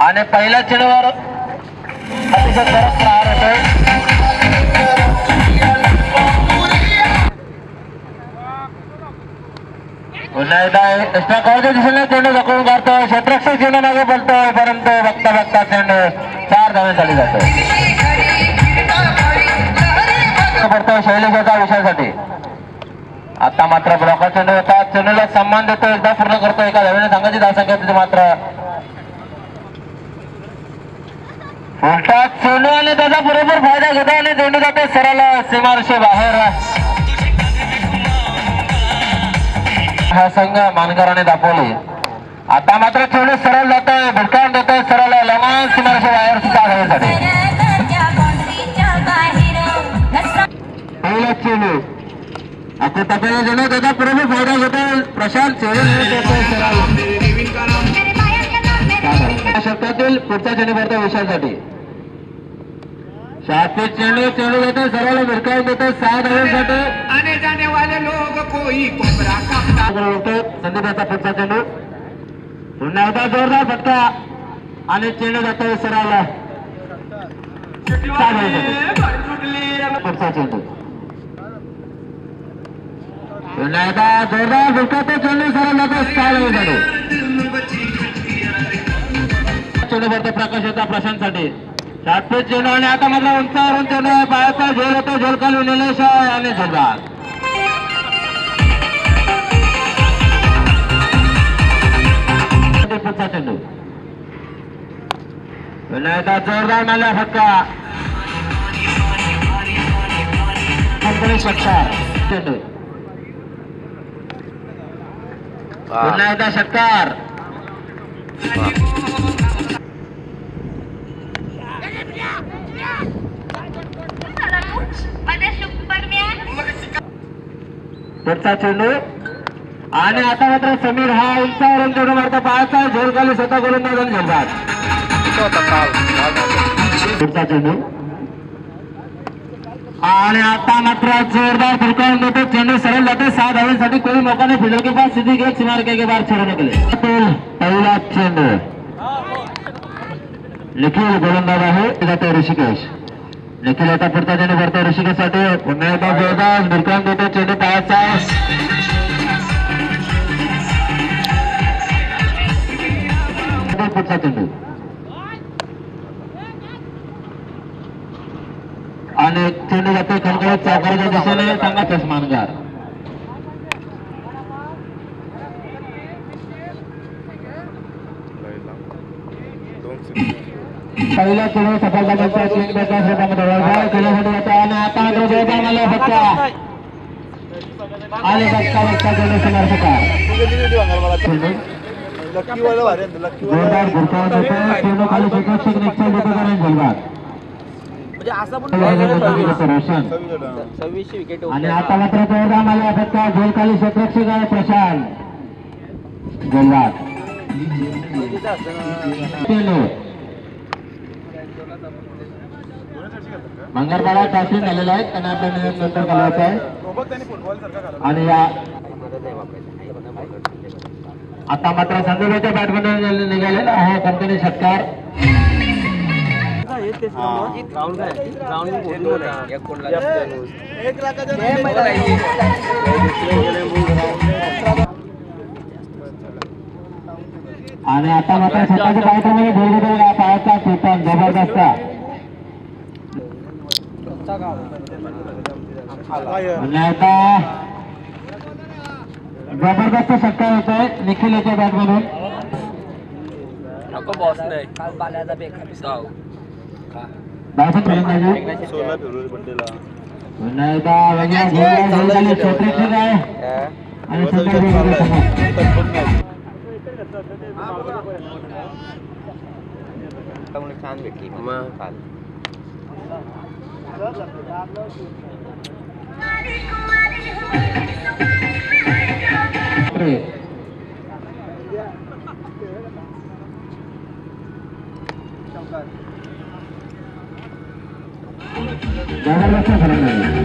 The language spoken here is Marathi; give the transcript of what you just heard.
आणि पहिल्या चेंडूवर अतिशय सरस प्रहार होतोय. पुन्हा एकदा एक्स्ट्रा कॉलच्या दिशेने चेंडू ढकलून काढतोय. क्षेत्ररक्षक चेंडू मागे बोलतोय, परंतु बघता बघता चेंडू 4 धावांसाठी जातोय. पडतोय शैलेशाच्या विषयासाठी. आता मात्र ब्लॉकर चेंडू होता. चेंडूला सन्मान देतो, एकदा पूर्ण करतो. एका धावेने संघाची धावसंख्या तिथे मात्र उलटा चेंडू आणि त्याचा बरोबर फायदा घेतो आणि चेंडू जातो सरळ सीमारेषे बाहेर. हा संघ मानकराने दाखवले. आता मात्र चेंडू सरळ जातोय, भिडकावून देतोय सरळ लहान सीमारेषे बाहेर सुद्धा धावेसाठी. पहिला चेंडू आता त्याचा चेंडू त्याचा बरोबर फायदा घेतोय. प्रशांत शतकातील पुढचा चेंडू भरतो विषयासाठी. शास्त्री चेंडू देतो सरळ भिडकावून देतो 6 धावांसाठी. आने जाने वाले लोग कोई कोबरा संदीपाचा पुढचा चेंडू. पुन्हा एकदा जोरदार फटका आणि चेंडू जातो सरळ पुढचा चेंडू. पुन्हा एकदा जोरदार फटका, तो चेंडू सरळ जातो 6 धावांसाठी. चेंडू भरतो प्रकाश होता प्रशांतसाठी. शास्त्री चेंडू आणि आता मात्र उंचावरून चेंडू पायाचा झेल होतो. झेल खाली निलेश आणि झेलबाद. पुढचा चेंडू. पुन्हा एकदा जोरदार मारला फटका. चेंडू पुन्हा एकदा षटकार. पुढचा चेंडू आणि आता मात्र समीर हा उंचावरून चेंडू मारतो. पायाचा झेल खाली स्वतः करून झेलतात. पुढचा चेंडू आणि आता मात्र जोरदार फिरकावून देतो. चेंडू सरळ जाते 6 धावांसाठी. कोई मौका नहीं, फील्डर के पास सीधी गेट सीमारेखा के बाहर छोड़ने के लिए. पहिला चेंडू निखिल गोलंदाज आहे, जातो ऋषिकेश. निखिल आता पुढचा चेंडू भरतो ऋषिकेशसाठी. पुन्हा एकदा जोरदार फिरकावून देतो. चेंडू पायाचा पुढचा चेंडू आणि चेंडू जातो खणखणीत चौकाराच्या दिशेने. चांगला चष्मानगार. पहिला चेंडू सफलता मिळतो. तीन बॅटच्या क्षेत्रामध्ये वळगाव केल्यासाठी जातो आणि आता मात्र जोरदार मारला फटका आणि बघता चेंडू समर्थकार. जोरदार गुरकावून देतो. चेंडू खाली क्षेत्ररक्षक निश्चय देतो कारण झेलबाद. आणि आता मात्र जोरदार मारला फटका. झेल खाली क्षेत्ररक्षक आहे प्रशांत. झेलबाद. चेंडू मंगळवार टास्किंग झालेला आहे. त्यांना आपल्या नियम नंतर घालायचं आहे. आणि या आता मात्र संदीपाच्या बॅटमॅन निघालेला आहे कंपनी षटकार. आणि आता मात्र स्वतःच्या कार्यक्रमाने भेट दिलेला पायाचा खेळताना जबरदस्त. आता जबरदस्त षटकार होतोय निखिल याच्या बॅटमधून. पुन्हा एकदा वेगळ्या क्षेत्ररक्षक आहे आणि छान भेटली काल. जबरदस्त फलंदाजी.